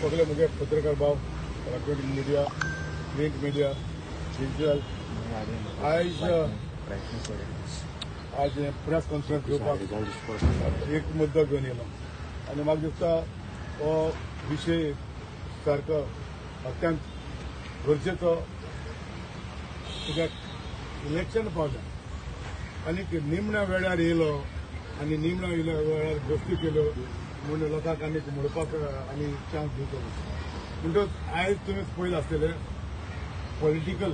सगळे म्हजे पत्रकार भाव electronic media print media digital आज प्रेस कॉन्फरन्स घेवपाक एक मुद्दो घेवन येयलो आनी म्हाका दिसता हो विशय सारको अत्यंत गरजेचो कित्याक इलेक्शन पावलें आनी निमण्या वेळार येयलो आनी निमण्या वेळार गोश्टी केल्यो म्हणून लोकांक आनी म्हणपाक आनी चान्स दिवचो म्हणटच आयज तुमी पळयलें आसतलें पॉलिटिकल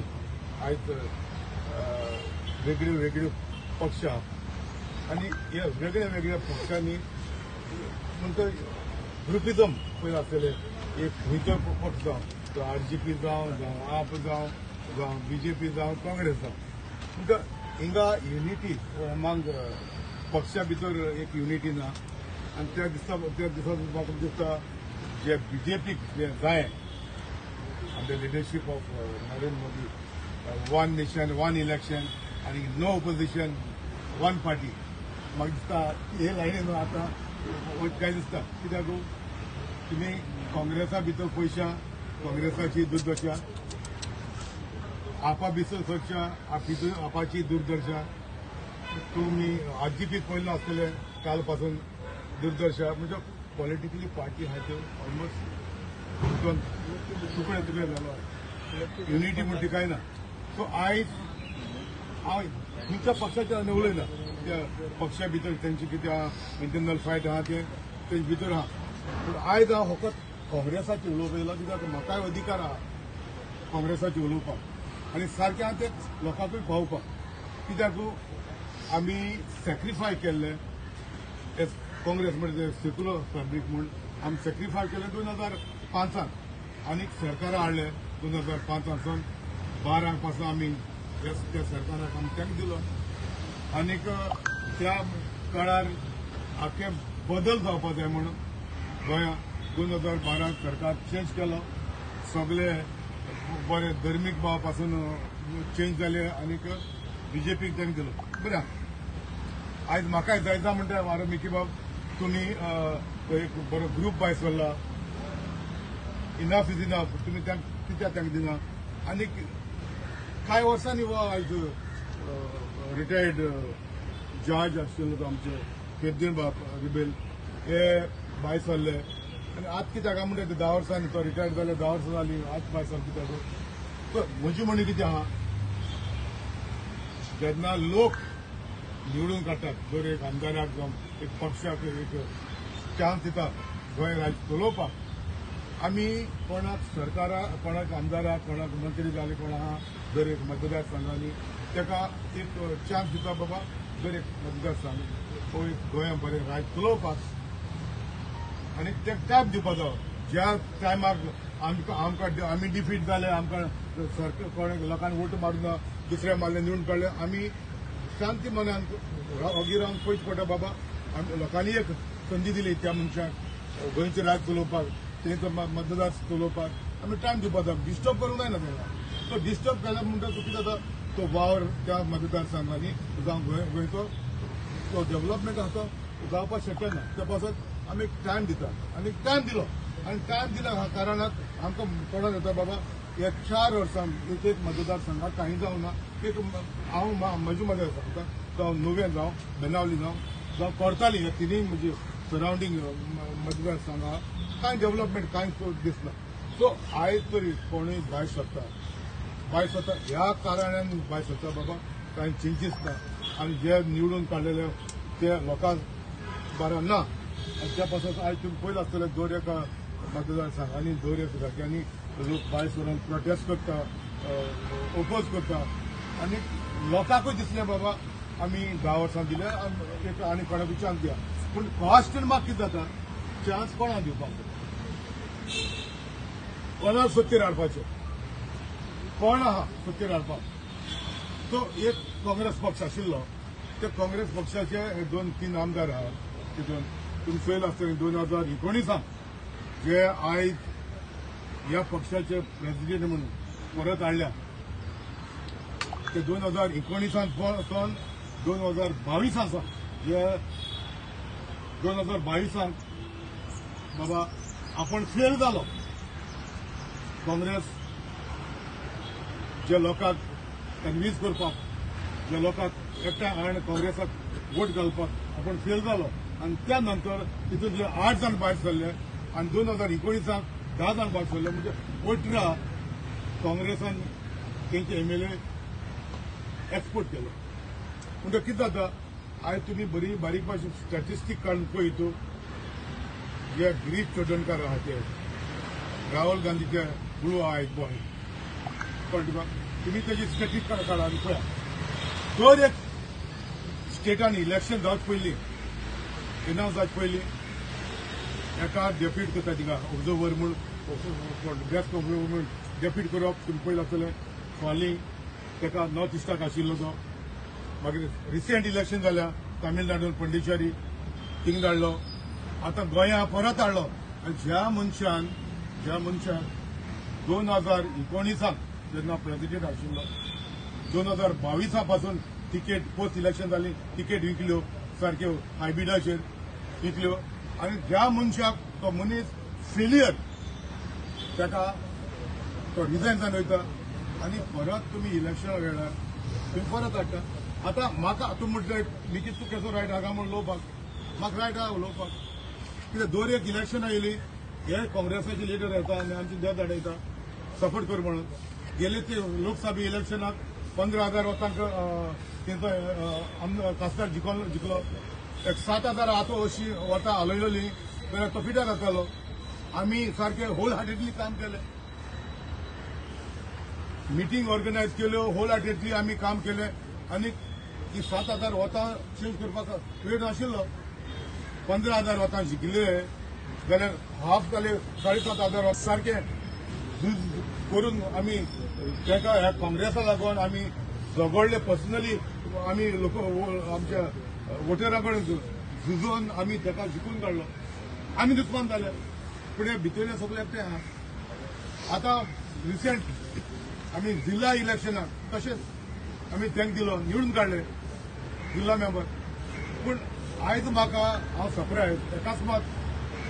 आयज वेगळ्यो वेगळ्यो पक्ष आनी ह्या वेगळ्या वेगळ्या पक्षांनी म्हणटच ग्रुपिजम पळयलें आसतलें एक खंयचो पक्ष जावं तो RGP जावं आप जावं BJP जावं काँग्रेस जावं म्हणटच हिंगा युनिटी अमांग पक्षा भितर एक युनिटी ना आनी त्या दिसा म्हाका दिसता जे BJP जे जाय under leadership of Narendra Modi one nation one election आनी नो ऑपोजिशन वन पार्टी म्हाका दिसता हे लायनीन आतां काय दिसता कित्याक तुमी काँग्रेसा भितर पयशा काँग्रेसाची दुर्दशा आपा भितर सोदच्या आपाची दुर्दशा तुम्ही RGP पळयलें आसतलें काल पासून दुर्दशा म्हणजे पॉलिटिकली पार्टी आहा त्यो ऑलमोस्ट तुकडे जालो युनिटी म्हणटी काय ना सो आयज हांव खंयच्या पक्षाच्या उलयना त्या पक्षा भितर तेंची कितें इंटरनल फायट आहा ते भितर आहा पूण आयज हांव फकत काँग्रेसाचें उलोवप येयला कित्याक म्हाकाय अधिकार आहा काँग्रेसाचें उलोवपाक आनी सारकें आहा तें लोकांकूय पावोवपाक कित्याक आमी सॅक्रिफाय केल्ले काँग्रेस म्हणजे सेक्युलर फॅब्रीक म्हूण आमी सॅक्रिफाय केले 2005 आनी सरकारां हाडले 2005 12 पासून आमी त्या सरकाराक आमी टॅक्स दिलो आनीक त्या काळार आख्खे बदल जावपा जाय म्हणून गोंयांत 2012 सरकार चेंज केलो सगळे बरे धर्मीक भावा पासून चेंज जाले आनीक BJPक तेंक दिलो बरें आयज म्हाकाय जायजा म्हणटा म्हारो मिकी बाब तुमी एक बरो ग्रूप भायर सरला इनफ इज इनफ तुमी कित्याक तांकां दिना आनी कांय वर्सांनी हो आयज रिटायर्ड जज आशिल्लो तो आमचे फेर्देन बाब रिबेल हे भायर सरले आनी आतां कित्याक म्हणटा ते 10 वर्सांनी तो रिटायर्ड जाले 10 वर्सां जालीं आतां भायर सर कित्याक म्हजी म्हणणी कितें आहा जेन्ना लोक निवडून काडटात जर एक आमदाराक जावं एक पक्षाक एक चान्स दिता गोंय राज्य चलोवपाक आमी कोणाक सरकारा कोणाक आमदाराक कोणाक मंत्री जाले कोण आहा जर एक मतदारसंघांनी ताका एक चान्स दिता बाबा जर एक मतदारसंघ गोंया बरें राज्य चलोवपाक आनी ताका टायम दिवपाक जाय ज्या टायमाक आमकां आमी डिफीट जाले आमकां सरकार कोणाक लोकांनी वोट मारून दुसऱ्या मारले निवडून काडले आमी शांती मनान ओगी रावन पयस पडटा बाबा आमी लोकांनी एक संदी दिली त्या मनशाक गोंयचें राज्य चलोवपाक तेंचो मतदार चलोवपाक आमी टायम दिवपाक जाय डिस्टर्ब करूंक जायना तेका तो डिस्टर्ब केल्या म्हणटा कितें जाता तो वावर त्या मतदारसंघांनी जावं गोंयचो तो डेव्हलपमेंट आसा तो जावपाक शक्य ना त्या पासत आमी टायम दिता आनी टायम दिलो आनी टायम दिल्या ह्या कारणाक आमकां कोणाक येता बाबा ह्या 4 वर्सां एक मतदारसंघात काही जावं ना एक हांव म्हजे मदत सांगता जावं नुवें जावं बेनावली जावं कोर्ताली ह्या तिनूय म्हणजे सरावंडींग मतदारसंघा कांय डेव्हलपमेंट कांय दिसना सो आयज तरी कोणूय भायर सरता ह्या कारणान भायर सरता बाबा कांय चेंजीस ना आनी जे निवडून काडलेले ते लोकांक बरें ना आनी त्या पासून आयज तुमी पळयलें आसतलें दर एका मतदारसंघांनी दर एका जाग्यांनी लोक भायर सरून प्रोटेस्ट करता ओपोज करता आनी लोकांकूय दिसलें बाबा आमी 10 वर्सां दिले एक आनी कोणाकूय चान्स दिया पूण क्वेश्चन मार्क कितें जाता चान्स कोणाक दिवपाक कोणाक सत्तेर हाडपाचें कोण आहा सत्तेर हाडपाक तो एक काँग्रेस पक्ष आशिल्लो ते काँग्रेस पक्षाचे 2-3 आमदार आहा तितून तुमी पळयलें आसतलें 2019 जे आयज ह्या पक्षाचे प्रेसिडेंट म्हणून परत हाडल्या ते 2019 पासून 2022 जे 2022 बाबा आपण फेल जालो. काँग्रेस जे लोकांक कन्व्हिन्स करपाक, जे लोकांक एकठांय हाडून काँग्रेसाक वोट घालपाक आपण फेल जालो. आणि त्या नंतर तितूंतले 8 जाण भायर सरले आणि 2019 10 जाण भायर सरले. म्हणजे 18 काँग्रेसान तेंचे एमएलए एक्सपोर्ट केले. म्हणजे कितें जाता, आयज तुमी बरी बारीक भाशेन स्टॅटिस्टीक काडून पळयतू, जे गिरीश चोडणकार आहा ते, राहुल गांधीचे ब्लू आय बॉय, कळ्ळें तुका? तुमी तेजी स्टॅटिस्टीक काडा आनी पळया. दर एक स्टेटान इलेक्शन जावचे पयलीं, अनाउन्स जावचे पयलीं एका डेप्यूट करता थिंगा ऑब्जर्वर म्हूण, बेस्ट ऑब्जर्वर म्हूण डेप्यूट करप. तुमी पळयलां आसतलें फालीं तेका नॉर्थ इस्टाक आशिल्लो तो. मागीर रिसेंट इलेक्शन जाल्या तामिळनाडून पंडिचेरी थिंग धाडलो. आतां गोंया परत हाडलो. आनी ज्या मनशान 2019 जेन्ना प्रेसिडेंट आशिल्लो, 2022 पासून तिकेट पोस्ट इलेक्शन जाली, तिकेट विकल्यो सारक्यो हायब्रिडाचेर विकल्यो. आनी ज्या मनशाक तो मनीस फेलियर, ताका तो रिजायन जावन वयता आनी परत तुमी इलेक्शना वेळार तुमी परत हाडटा. आतां म्हाका तूं म्हणटलें निकीत तूं केसो रायट हाका म्हूण उलोवपाक, म्हाका रायट आहा उलोवपाक. कित्याक दर एक इलेक्शनां येयली हे काँग्रेसाचे लिडर येता आनी आमचे देव धाडयता सपोर्ट कर म्हणून. गेले ते लोकसभा इलेक्शनाक 15,000 वतांक तेंचो खासदार जिखलो. एक 7,000 आतां अशी वतां हालयलोली जाल्यार तो पिड्यार जातालो. आमी सारके होल हार्टेडली काम केलें, मिटींग ऑर्गनायज केल्यो, होल हार्टेडली आमी काम केलें. आनी ती 7,000 वतां चेंज करपाक वेळ नाशिल्लो. 15,000 वतां जिखले जाल्यार हाफ जाले 7,500 वतां सारके करून आमी ताका ह्या काँग्रेसा लागून आमी झगडले. पर्सनली आमी लोक आमच्या वोटरां कडेन झुजोवन आमी ताका जिखून काडलो. आमी दुस्मान जाले, पूण हे भितरले सगळे एकटे आहा. आतां रिसेंट आमी जिल्हा इलेक्शनाक तशेंच आमी तांकां दिलो, निवडून काडले जिल्हा मेंबर. पूण आयज म्हाका हांव सरप्रायज, अकस्मात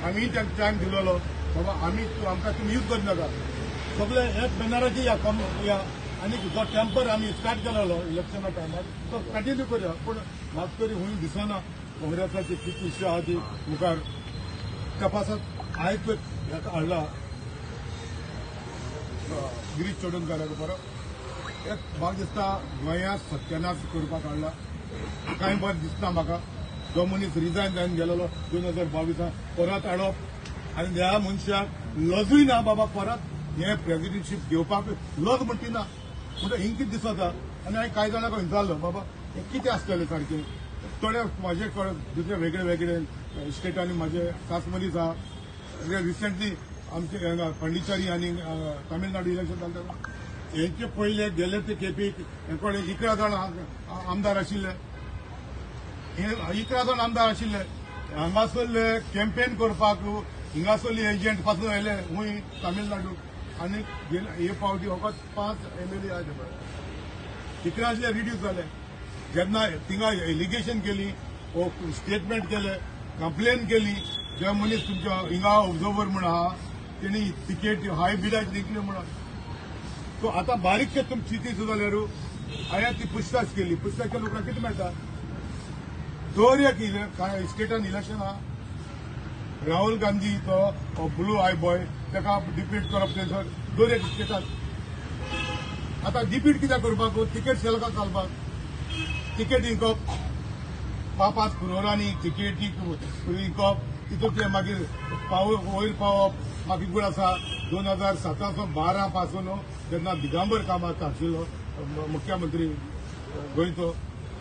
आमी तांकां टायम दिलोलो बाबा आमी आमकां तुमी यूज करनाका, सगळे एक बॅनराची या आनी जो टेम्पर आमी स्टार्ट केलेलो इलेक्शना टायमार तो कंटिन्यू करया. पूण म्हाका तरी खूंय दिसना काँग्रेसाचे कितें इश्यू आहा ती मुखार तपासत. आयज हेका हाडला गिरीश चोडणकाराक परत एक म्हाका दिसता गोंयांत सत्यानाश करपाक हाडला. कांय बरें दिसना म्हाका. जो मनीस रिजायन जावन गेलेलो 2022 परत हाडप आनी ह्या मनशाक लजूय ना बाबा परत हे प्रेसिडेंटशीप घेवपाक लज म्हणटी ना. म्हणजे हिंग कितें दिसता. आनी हांवें कांय जाणांक विचारलो बाबा हें कितें आसतलें सारकें. थोडे म्हाजे दुसरे वेगळे वेगळे स्टेटांनी म्हाजे खास मनीस आहा. रिसेंटली आमचे पंडिचेरी आनी तामिळनाडू इलेक्शन जालें हेंचे पयले गेले ते केपीक हे कडेन 11 जाण आमदार आशिल्ले. 11 जाण आमदार आशिल्ले. हांगासरले कॅम्पेन करपाक हिंगासरली एजंट पासून आयले खूंय तामिळनाडू आनी हे फावटी फकत 5 एमएलए आहा. 11 रिड्यूस जाले. जेन्ना थिंगा एलिगेशन केली, स्टेटमेंट केले, कंप्लेन केली, जे मनीस तुमच्या हिंगा ऑब्जर्वर म्हण आहा तेणी तिकेट हाय बिडाच जिंकले म्हणून. सो आतां बारीकशे तुम चिती जाल्यार हांवें ती पुछताछ केली. पुछताछ केल्या उपरांत कितें मेळटा, दर एक स्टेटान इलेक्शन आहा. राहुल गांधी तो ब्लू आय बॉय ताका डिफीट करप थंयसर दर एक स्टेटान. आतां डिफीट कित्याक करपाक, तिकेट सेलकाक घालपाक, तिकेट जिंकप 5 करोडांनी तिकेटी जिंकप, तितूंतले मागीर वयर पावप. म्हाका गूण आसा 2017-12 पासून जेन्ना दिगंबर कामत आशिल्लो मुख्यमंत्री गोंयचो,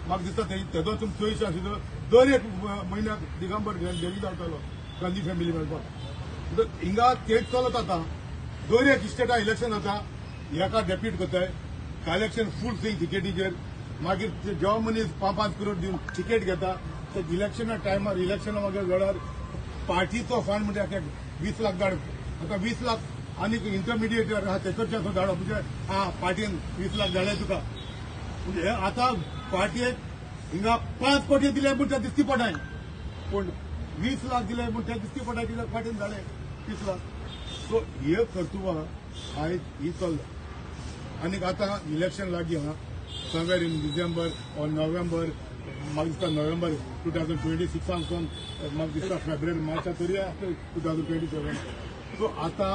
म्हाका दिसता तेजो तुमी चोयशे आशिल्लो. दर एक म्हयन्याक दिगंबर डेली जातालो गांधी फॅमिली मेळपाक. हिंगा तेच चलत आतां. दर एक स्टेटा इलेक्शन जाता, एका डेप्यूट करताय, कलेक्शन फूल थिंग तिकेटीचेर. मागीर जो मनीस 5 करोड दिवन तिकेट घेता ते इलेक्शना टायमार इलेक्शना मागीर वेळार पार्टीचो फंड म्हणजे 20 लाख धाड. आतां 20 लाख आनी इंटरमिडिएट आहा तेचो धाडप म्हणजे पार्टीन 20 लाख धाडले तुका. म्हणजे आतां पार्टयेक हिंगा 5 कोटी दिले म्हूण ते दिसती पडाय, पूण 20 लाख दिले म्हूण ते दिसती पडाय कित्याक पार्टीन धाडले. कितला सो हे कर्तुत्व आयज ही चल्ला आनी आतां इलेक्शन लागीं आहा somewhere in December or November म्हाका दिसता नोव्हेंबर 2026 सावन म्हाका दिसता फेब्रुवारी मार्चा तरी 2027 सो आतां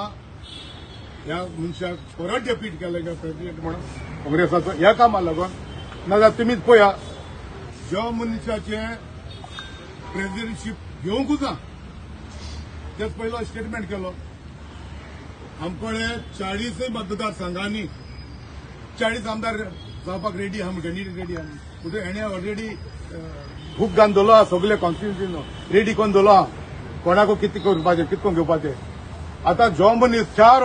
ह्या मनशाक परत डेप्यूट केले प्रेसिडेंट म्हणून काँग्रेसाचो ह्या कामाक लागून नाजाल्यार तुमीच पळया ज्या मनशाचे प्रेसिडेंटशीप घेवंकूच ना तेच पयलो स्टेटमेंट केलो आमकडे 40 मतदारसंघांनी 40 आमदार जावपाक रेडी आहा कॅन्डिडेट रेडी आहा म्हणजे हेणे ऑलरेडी खूब घालून दवरलो आहा सगळे कॉन्स्टिट्युन्सीन रेडी करून दवरलो आहा कोणाक कितें करपाचें कितको घेवपाचें आतां जो मनीस 4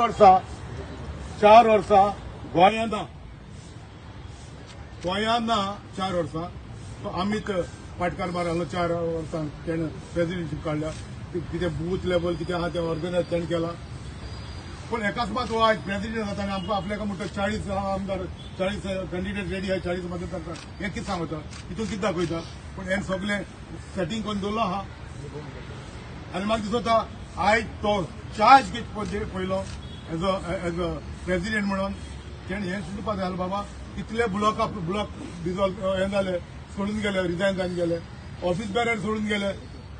वर्सां गोंयांत ना 4 वर्सां तो अमित पाटकार आहलो 4 वर्सां तेणें प्रेसिडेंटशीप काडल्या कितें बूथ लेवल कितें आहा तें ऑर्गनायज तेणें केलां पण एकाच मात आज प्रेसिडेंट जाता आनी आमकां आपल्याक म्हणटा 40 आमदार 40 कॅन्डिडेट रेडी आहा 40 मतदार हें कितें सांगता हितून कितें दाखयता पण हें सगळें सेटींग करून दवरलो आहा आनी म्हाका दिसता आयज तो चार्ज घेवचे पयलो एज अ प्रेसिडेंट म्हणून तेणें हें चिंतपाक जाय बाबा कितले ब्लॉक डिजॉल्व हें जाले सोडून गेले रिजायन जावन गेले ऑफिस बॅरर सोडून गेले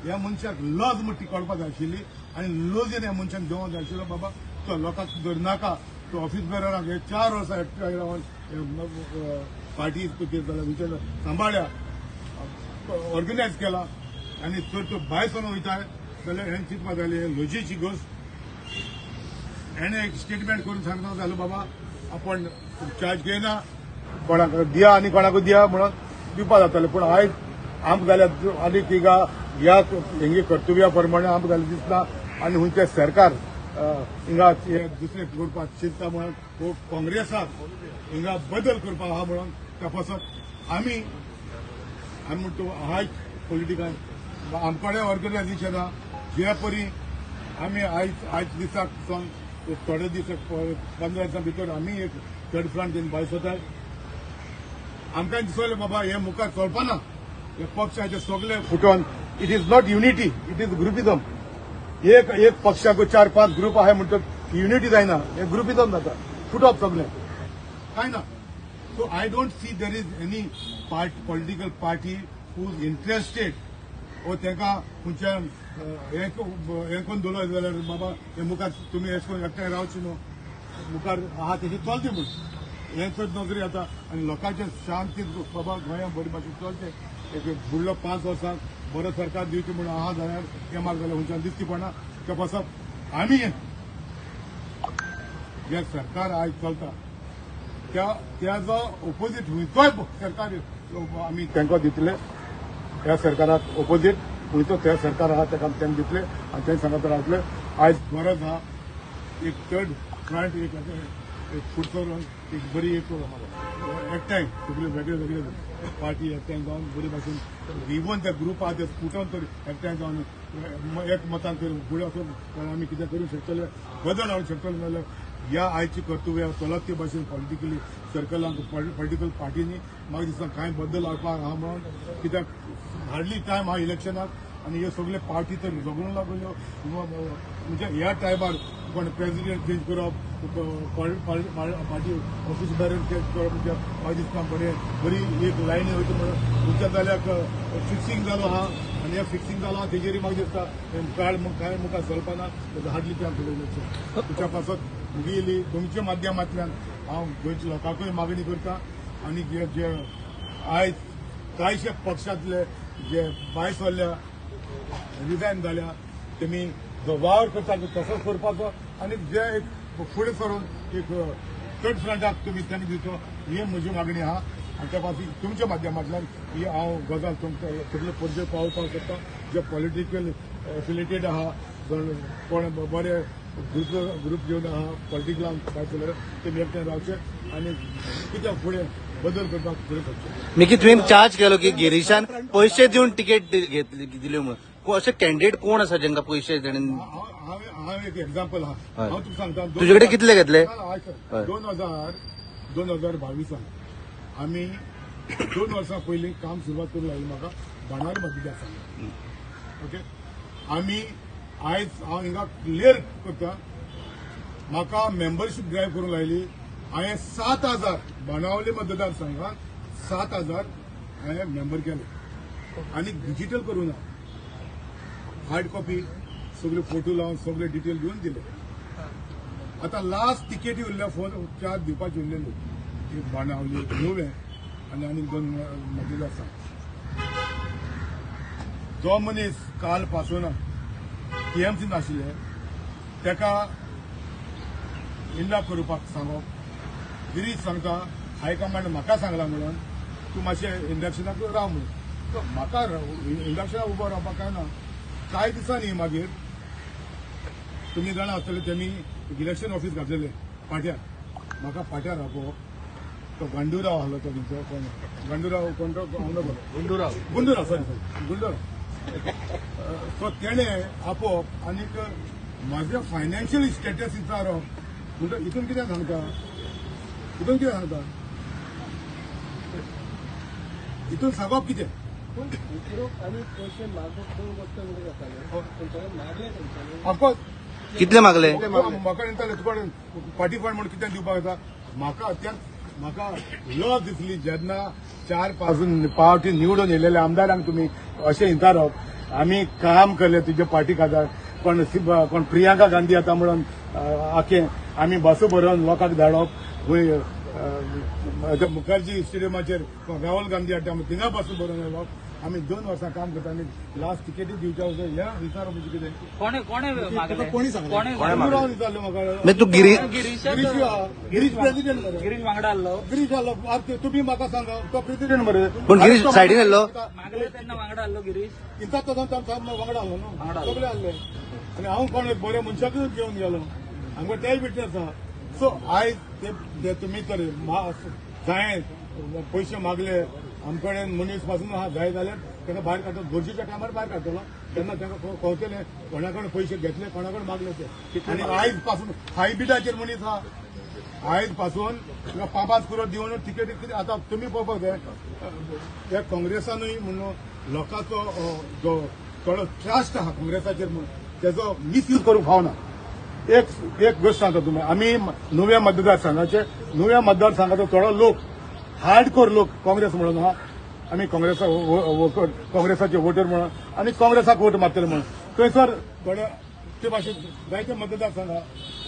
ह्या मनशाक लज म्हणटी कळपाक जाय आशिल्ली आनी लजन ह्या मनशाक देवोंक जाय आशिल्लो बाबा तो लोकांक धर नाका तो ऑफिस बॅरराक हे 4 वर्सां एकठांय रावन पार्टी विचार सांबाळ्या ऑर्गनायज केला आनी जर तो भायर सरून वयता जाल्यार हें चिंतपाक जाय लजीची गोश्ट हेणें एक स्टेटमेंट करून सांगता जालो बाबा आपण चार्ज घेयना कोणाक दिया आनी कोणाक दिया म्हणून दिवपा जातालें पूण आयज आमकां जाल्यार आनी तिगा ह्या हेंगे कर्तव्या प्रमाणे आमकां जाल्यार दिसता आनी हुंचे सरकार हिंगा दुसरे करपाक चिंतता म्हणून काँग्रेसाक हिंगा बदल करपाक आहा म्हणून तपासत आमी म्हणटा आयज पॉलिटिकान आमकडे ऑर्गनायझेशन आहा जे परी आमी आयज दिसाक सावन थोडे दीस 15 दिसां भितर आमी एक थर्ड फ्रंट घेवन भायर सरताय आमकां दिसलें बाबा हे मुखार चलपाना हे पक्षाचे सगळे futon it is not unity it is groupism एक पक्षाक 4-5 ग्रुप आहे म्हणटत युनिटी जायना हे ग्रुपिजम जाता फुटप सगळे काय ना so I don't see there is any political party who is interested ओ तेका खंयच्या हें करून दवरलो जाल्यार बाबा हे मुखार तुमी अशें करून एकठांय रावचे न्हू मुखार आहा तेची चलचें म्हूण हें चड नजरी येता आनी लोकांचे शांती बाबा गोंयांत बरे भाशेन चलचें एक फुडलो 5 वर्सांक बरो सरकार दिवचें म्हूण आहा जाल्यार तें म्हाका जाल्यार खंयच्यान दिसती पडना ते पासत आमी जे सरकार आयज चलता त्याचो ओपोजीट खंयचोय सरकार आमी तांकां दितले ह्या सरकाराक ओपोजीट खंयचो ते सरकार आहा ताका तेंकां दितले आनी तें सांगत रावतले आयज गरज आहा एक थर्ड फ्रंट एक फूट करून एक बरी एक एकठांय सगळे वेगळे वेगळे पार्टी एकठांय जावन बरी भाशेन इवन त्या ग्रुप आहा ते फुटोन तरी एकठांय जावन एक मतान तरी फुडें वचून आमी कितें करूंक शकतले बदल हाडूंक शकतले जाल्यार ह्या आयची कर्तव्य चलत ते भाशेन पॉलिटिकली सर्कलांक पॉलिटिकल पार्टीनी म्हाका दिसता कांय बदल हाडपाक आहा म्हणून कित्याक हार्डली टायम आहा इलेक्शनाक आनी हे सगळे पार्टी तर झगडून लागून म्हणजे ह्या टायमार कोण प्रेसिडेंट चेंज करप पार्टी ऑफिस बॅरर चेंज करप म्हणजे म्हाका दिसता बरी एक लायन वयता म्हणून तुमच्या जाल्यार फिक्सिंग जालो आहा आनी हें फिक्सिंग जालो आहा तेजेर म्हाका दिसता कांय मुखार चलपाना हार्डली टायम फुडें तुमच्या पासत मुगेली तुमच्या माध्यमांतल्यान हांव गोंयच्या लोकांकूय मागणी करता आनी जे आयज कांयशे पक्षांतले जे भायर सरल्या रिजायन जाल्या तेमी जो वावर करता तसोच करपाचो आनी जे एक फुडें सरून एक थर्ड फ्रंटाक तुमी तेंका दिवचो ही म्हजी मागणी आहा आनी त्या खातीर तुमच्या माध्यमांतल्यान ही हांव गजाल तुमकां सगळे परजो पावोवपाक सोदता जे पॉलिटिकल एफिलेटेड आहा कोण बरे ग्रुप घेवन आहा पॉलिटिकलान भायर सरले तेमी एकठांय रावचे आनी कित्याक फुडें बदल करपाक फुडें करचे मिकी तुवें चार्ज केलो की गिरीशान पयशे दिवन तिकेट दिल्यो म्हणून असे कॅन्डिडेट कोण आसा जांकां पयशे हांव एक एग्जाम्पल आहा हांव तुका सांगता तुजे कडेन कितले घेतले 2022 आमी 2 वर्सां पयलीं काम सुरवात करूंक लागली म्हाका बाणावले मध्यविद्यालयात ओके आमी आयज हांव हिंगा क्लियर करता, म्हाका मेंबरशीप ड्रायव्ह करूंक लायली. हांवें 7,000 बाणावले मतदारसंघात 7,000 हांवें मेंबर केले आनी डिजिटल करूं ना. हार्ड कॉपी सगळे फोटो लावन सगळे डिटेल दिवन दिले. आता लास्ट तिकेटी उरल्या फोन 4 दिवपाची उरलेली, एक बाणावली, एक नुवें आनी 2 मतदारसंघ. जो मनीस काल पासून टीएमसी नाशिल्ले तेका इन्ना करपाक सांगप. गिरीश सांगता हायकमांड म्हाका सांगला म्हणून तूं मातशें इंडक्शनाक राव म्हणून. तो म्हाका इंडक्शनाक उबो रावपाक काय ना. कांय दिसांनी मागीर तुमी जाणा आसतले त्यांनी इलेक्शन ऑफिस घातलेले पाट्यार. म्हाका पाट्यार रावप तो गांडूराव आहलो तो तेंचो कोण गांडूराव कोण तो गुंडूराव सॉरी गुंडूराव. सो तेणे आपोवप आनीक म्हाजें फायनान्शियल स्टेटस विचारप म्हणटा. हितून कितें सांगता, हितून कितें सांगता, हितून सांगप कितें. ऑफकोर्स कितले मागले? म्हाका दिसताले तुका पार्टी फंड म्हणून कितें दिवपाक येता. म्हाका अत्यात म्हाका लज दिसली जेन्ना 4 पावटी निवडून येयलेले आमदारांक तुमी अशें विचारप आमी काम केलें तुजे पार्टी खातीर. कोण प्रियांका गांधी येता म्हणून आखें आमी बसो भरोवन लोकांक धाडप. खंय मुखर्जी स्टेडियमाचेर राहुल गांधी हाडटा थिंगा बसो भरोवन येवप. आमी 2 वर्सां काम करता आनी लास्ट तिकेटी दिवच्या हें विचारप म्हणजे कितें. कोणी विचारलें म्हाका. तू गिरीश प्रेसिडेंट गिरीश वांगडा आल्लो. गिरीश आहलो. तुमी म्हाका सांगा तो प्रेसिडेंट मरे. पण गिरीश सायडीन येयल्लो. मागले तेन्ना वांगडा आल्लो गिरीश. इंता वांगडा आहलो न्हू, सगळे आहले. आनी हांव कोण बऱ्या मनशाकूच घेवन गेलो. हांगा तेय विटनेस आहा. सो आयज ते तुमी तर जाय पयशे मागले आमकडे मनीस पासून आहा जाय जाल्यार ताका भायर काडटलो. गरजेच्या टायमार भायर काडटलो. तेन्ना तांकां कळटलें कोणा कडेन पयशे घेतले कोणा कडेन मागले ते. आनी आयज पासून हायबिडाचेर मनीस आहा. आयज पासून तुका 5 करोड दिवन तिकेटी कितें आतां तुमी पळोवपाक जाय. त्या काँग्रेसानूय म्हणून लोकांचो जो थोडो ट्रस्ट आहा काँग्रेसाचेर म्हणून तेजो मिसयूज करूंक फावना. एक गोष्ट सांगता तुमी आमी नुव्या मतदारसंघाचो थोडो लोक हार्डकोर लोक काँग्रेस म्हणून आहा. आमी काँग्रेसाचे वोटर म्हणून आनी काँग्रेसाक वोट मारतले म्हणून. थंयसर थोडे ते भाशेन जायते मतदारसंघ आहा.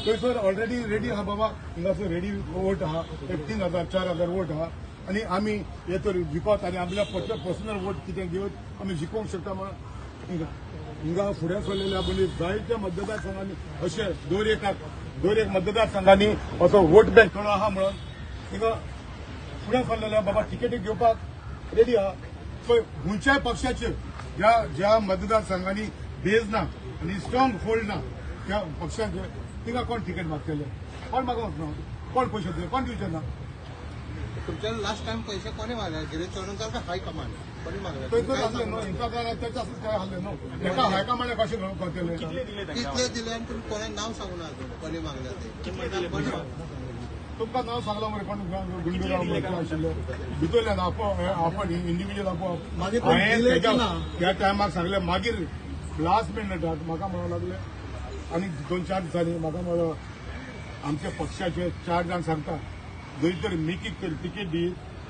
थंयसर ऑलरेडी रेडी आहा बाबा हिंगासर रेडी वोट आहा. 3,000 4,000 वोट आहा. आनी आमी हे तर जिखोत आनी आपल्या पर्सनल वोट कितें घेवन आमी जिखोवंक शकता म्हणून हिंगा फुडें सरलेल्या मनीस जायत्या मतदारसंघांनी अशे दर एक मतदारसंघांनी असो वोट बँक थोडो आहा म्हणून हिंगा फुडें सरलेल्या बाबा तिकेटी घेवपाक रेडी आहा. सो खंयच्याय पक्षाचे ज्या मतदारसंघांनी बेज ना आनी स्ट्रॉंग होल्ड ना त्या पक्षांचे तिंगा कोण तिकेट मागतले, कोण मागोवंक ना, कोण पयशे दिले, कोण दिवचे ना. तुमच्या लास्ट टाइम पैसे कोणी मागले? गिरीश चोडणकर का हायकमांड कोणी मागले? थंयसर आहले न्हू इंस्टाग्रामार त्याच्या काय आहले न्हू. तेका हायकमांडाक कशें कळटलें. कितले दिले आणि तुम्ही कोणी नाव सांगू ना कोणी मागले ते. तुमकां नांव सांगलां मरे कोण गुंडूराव म्हणून आशिल्ले भितरल्यान आपण इंडिव्हिज्युअल आपोवप. हांवें त्या टायमार सांगलें. मागीर लास्ट मिनिटाक म्हाका म्हणूंक लागले आनी 2-4 दिसांनी म्हाका म्हणलो आमच्या पक्षाचे 4 जाण सांगता जरी तर मिकीक तर तिकेट दी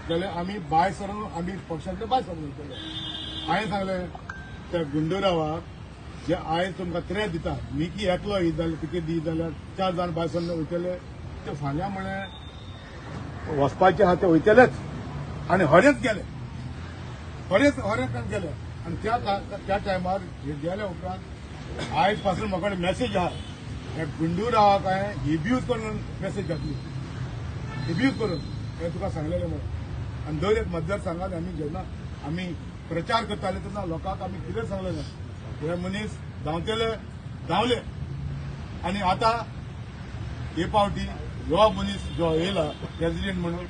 जाल्यार आमी भायर सरून आमी पक्षांतले भायर सरून वयतले. हांवें सांगलें त्या गुंडूरावाक जे आयज तुमकां 3 दिता मिकी एकलो ही जाल्यार तिकेट दी जाल्यार 4 जाण भायर सरून वयतले. ते फाल्यां म्हळें वचपाचे आहा ते वयतलेच आनी हरेच गेले हरेच गेले. आनी त्या टायमार गेल्या उपरांत आयज पासून म्हाका मॅसेज आहा ह्या गुंडूरावाक हांवें हिब्यूज करून मॅसेज घातली. हिब्यूज करून हें तुका सांगलेलें म्हणून. आनी दर एक मतदारसंघात आमी जेन्ना आमी प्रचार करताले तेन्ना लोकांक आमी कितें सांगलेलें हे मनीस धांवले आनी आतां हे पावटी हो मनीस जो येयला प्रेसिडेंट म्हणून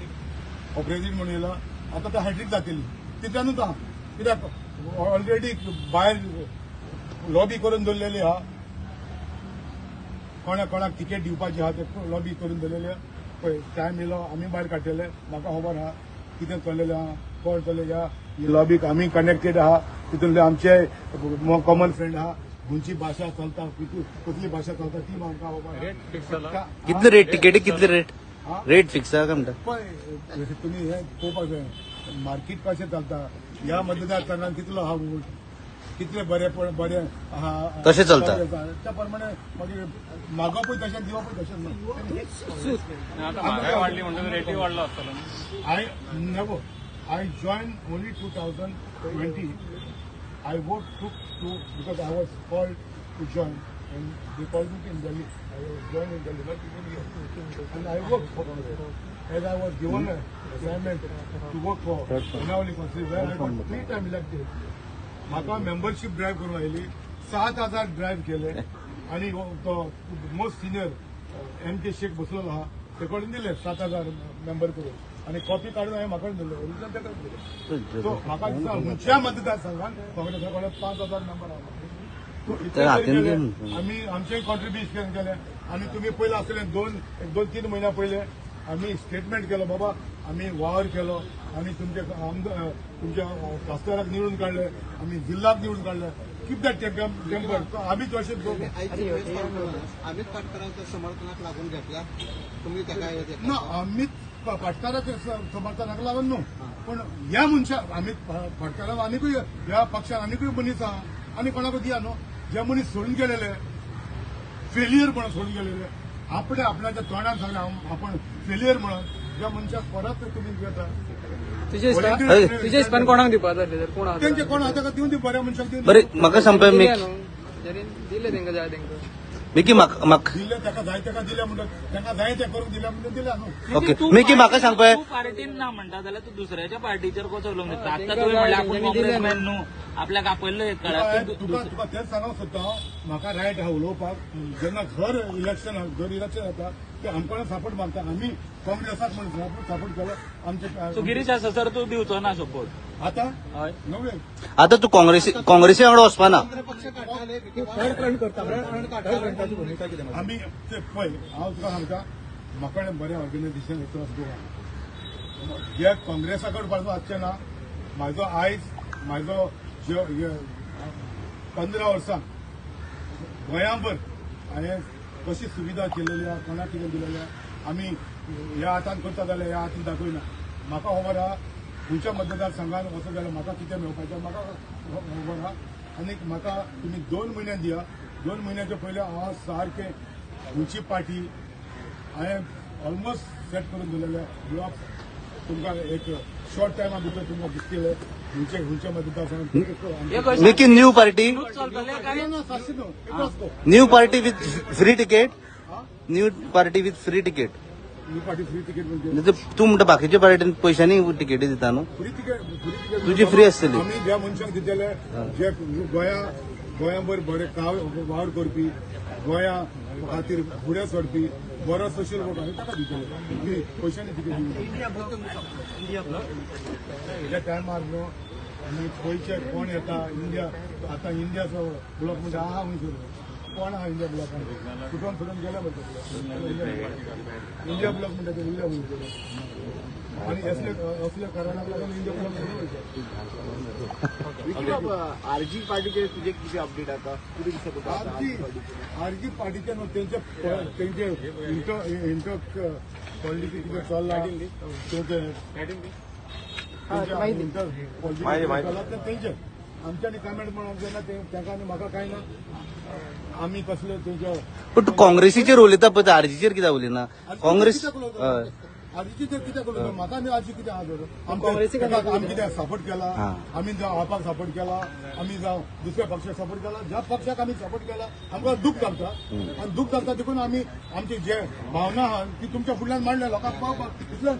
हो प्रेसिडेंट म्हणून येयला आतां तो हॅट्रीक जातली तितल्यानूच आहा. कित्याक ऑलरेडी भायर लॉबी करून दवरलेली आहा. कोणाक तिकेट दिवपाची आहा ते लॉबी करून दवरलेली आहा. पळय टायम येयलो आमी भायर काडटले. म्हाका खबर आहा कितें चल्लेलें आहा कोण चल्लेलें आहा. ही लॉबीक आमी कनेक्टेड आहा. तितूंतले आमचे कॉमन फ्रेंड आहा खंयची भाशा चलता कसली भाशा चलता ती म्हाका बाबा कितले रेट टिकेटी कितले रेट हा? रेट फिक्स आहा काय म्हणटा पळय तुमी हे पळोवपाक जाय मार्केट कशें चलता ह्या मतदारसंघात कितलो आहा वोट कितले बरे आहा तशें चलता. त्या प्रमाणे मागीर मागपूय तशें दिवपूय तशें न्हू महागाई वाढली म्हणून रेटी वाढला असतो I never. I joined only 2020. I took to because I was called to join, and they called me in Delhi. I was joined in Delhi, not even here. And I worked for Congress. As I was given a assignment to work for Unavali Council, where I got 3 times elected. म्हाका membership drive करून oily 7,000 drive केले आणि तो most senior MK Shaikh बसलेलो आहा तेकडून दिले 7,000 member करून आणि कॉपी काढून हांवें म्हाका दिले ओरिजिनल तेकाच दिले सो म्हाका दिसता खंयच्या मतदारसंघान काँग्रेसा कडेन 5,000 मेंबर आहा आमी आमचें कॉन्ट्रिब्युशन केलें आणि तुम्ही पयले आसले 2-3 महिन्या पयले आम्ही स्टेटमेंट केलो बाबा आम्ही वावर केलो आम्ही तुमच्या खासदाराक निवडून काढले आम्ही जिल्ह्यात निवडून काढले कीप दॅट टेम्पर आम्ही तशेंच अमित पाटकरांच्या समर्थनाक लागून घेतला तुम्ही त्याला ना अमित पाटकराच्या समर्थनाक लागून न्हू पण ह्या मनशाक अमित पाटकराक आनीकूय ह्या पक्षान आनीकूय मनीस आहा आनी कोणाक दिया न्हू जे मनीस सोडून गेलेले फेलियर म्हणून सोडून गेलेले आपल्याच्या तोंडान सांगले आपण फेलियर म्हणून ज्या मनशाक परत तुम्ही घेता तुझे पण कोणाक दिवपाक जाय तर कोण त्यांचे कोण आता का दिवन दी बऱ्या मनशाक दिवन बरे म्हाका सांगपा मी दिले तेंका जाय तेंका मिकी म्हाका दिले ताका जाय ताका दिल्या म्हणटात तांका जाय ते करूंक दिल्या म्हणून दिल्या न्हू ओके मिकी म्हाका सांगपा तू पार्टीन ना म्हणटा जाल्यार तू दुसऱ्याच्या पार्टीचेर कोचवलो म्हणटा आता तुवें म्हणलें आपूण काँग्रेसमॅन न्हू आपल्याक आपयल्लो एक काळात तुका तेच सांगूंक सोदता हांव म्हाका रायट आहा उलोवपाक जेन्ना जर इलेक्शन जाता ते आमकां सपोर्ट मागता आमी काँग्रेसाक म्हणून सपोर्ट केलो आमचे गिरीश आसा सर तू दिवचो ना सपोर्ट आता हय नवे आता तू काँग्रेसी वांगडा वचपाना पक्ष काढले आमी ते पळय हांव तुका सांगता म्हाका बरें ऑर्गनायझेशन एक्रॉस गोवा जे काँग्रेसा कडेन पासून आसचें ना म्हाजो आयज म्हाजो 15 वर्सां गोंयाभर हांवें कशी सुविधा केलेली आहा कोणाक कितें दिलेलें आहा आमी ह्या हातान करता जाल्यार ह्या हातान दाखयना म्हाका खबर आहा खंयच्या मतदारसंघान वचत जाल्यार म्हाका कितें मेळपाचें म्हाका खबर आहा आनीक म्हाका तुमी 2 म्हयने दिया 2 म्हयन्याच्या पयलीं हांव सारकें खंयची पार्टी हांवें ऑलमोस्ट सेट करून दिलेले ब्लॉक तुमकां एक शॉर्ट टायमा भितर तुमकां दिसतले खंयच्या मतदारसंघात Mickey new party new party with free ticket new party with free ticket he party free ticket म्हणजे तू म्हणटा बाकीच्या पार्टीन पयशांनी तिकेटी दिता न्हू फ्री तिकेट तुजी फ्री आसतली आमी ज्या मनशाक दितले जे गोंयाभर बरे वावर करपी गोंया खातीर फुडें सरपी बरो सोशल वर्क आमी ताका दितले पयशांनी तिकेट ह्या टायमार न्हू आनी पयशे कोण येता इंडिया आतां इंडियाचो ब्लॉक म्हणजे आहा खंयसर कोण आहा इंडिया ब्लॉकान सुटून सुटून गेले इंडिया ब्लॉक म्हणटा ते इंडिया खंयसर आणि असल्या कारणाक लागून इंडिया ब्लॉक आरजी पार्टीचे तुझे किती अपडेट आता किती दिसत आरजी पार्टीचे न्हू तेंचे इंटर पॉलिटिक्स कितें चल्ला तेंचे आमच्यानी कमेंट म्हणून जेन्ना तेंका आनी म्हाका कांय ना आमी कसले तेंचे पण तू काँग्रेसीचेर उलयता पळय आरजीचेर कित्याक उलयना काँग्रेस हय आरजीची तर कित्याक उलयता म्हाका आनी आरजी कितें आहा आमी कित्याक सपोर्ट केला आमी जावं आपाक सपोर्ट केला आमी जावं दुसऱ्या पक्षाक सपोर्ट केला ज्या पक्षाक आमी सपोर्ट केला आमकां दूख लागता आनी दूख लागता देखून आमी आमची जे भावना आहा ती तुमच्या फुडल्यान मांडल्या लोकांक पावपाक इतलें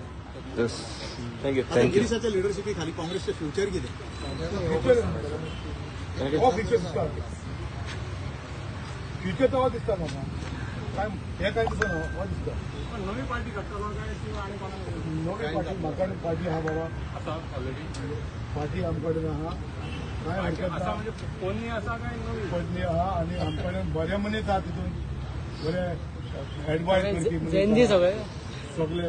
थँक्यू गिरीशाच्या लिडरशिपी खाली काँग्रेसचे फ्युचर कितें हो फ्युचर दिसता फ्युचर तो दिसता म्हाका काय हे काय दिसना हो दिसता नवी पार्टी घडटलो काय नवी पार्टी म्हाका पार्टी आहा बाबा पार्टी आमचे कडेन आहा काय हरकत ना कोणी असा काय नवी पडली आहा आनी आमचे कडेन बरे मनीस आहा तितून बरे एडवायस करपी सगळे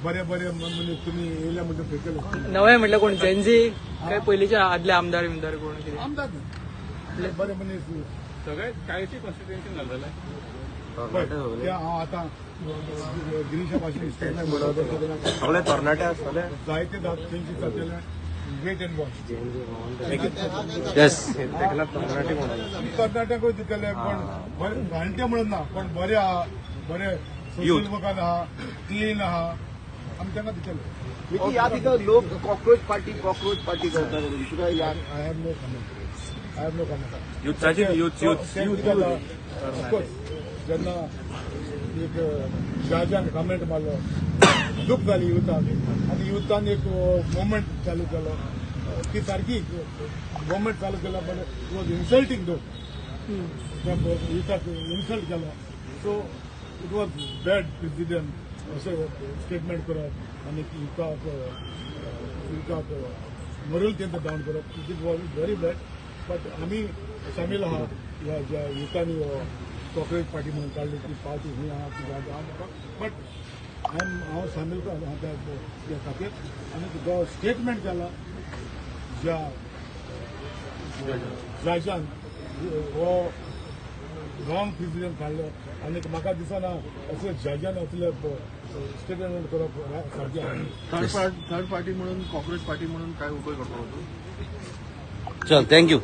बरे मनीस तुमी येयल्या म्हणटा थंयचे नवे म्हटलं कोण जेनजी काय पयलींचे आदले आमदार कोण कितें आमदार न्ही बरे मनीस सगळे 40 कॉन्स्टिट्युएन्सी घाललेलं आहे. पळय, ते हांव आतां गिरीशा भाशेन स्टेटमेंट म्हणटा सगळे तरणाटे आसतले. जायते तेंची जातले वेट एंड वॉच येस तेका तरणाटे म्हणून कर्नाटकूय दितले पण जाणटे म्हणून ना पण बरे आहा बरे सोशल वर्कान आहा क्लीन आहा आमी तांकां दितले. ह्या दिका लोक कॉक्रोच पार्टी करतात तुका याद आय हॅव नो कमेंट युथाची जेन्ना एक जजान कमेंट मारलो दूख जाली युथाक आनी युथान एक मुवमेंट चालू केलो ती सारकी मुवमेंट चालू केला पण इट वॉज इन्सल्टींग दो युथाक इन्सल्ट केलो so it was bad president अशें स्टेटमेंट करप आनी युथाक मोरल तेंका डावन करप it was very bad but आमी शामील आहा ह्या युथांनी कॉक्रोच पार्टी म्हणून काडली ती पार्टी ही आहा ती म्हाका बट हांव शामील त्या खातीर आनी जो स्टेटमेंट केला ज्या जजान हो रॉंग प्रेसिडेंट काडलो आनी म्हाका दिसना अशें जजान असले स्टेटमेंट करप सारकें आहा. थर्ड पार्टी म्हणून कॉक्रोच पार्टी म्हणून काय उपयोग करतो चल थँक्यू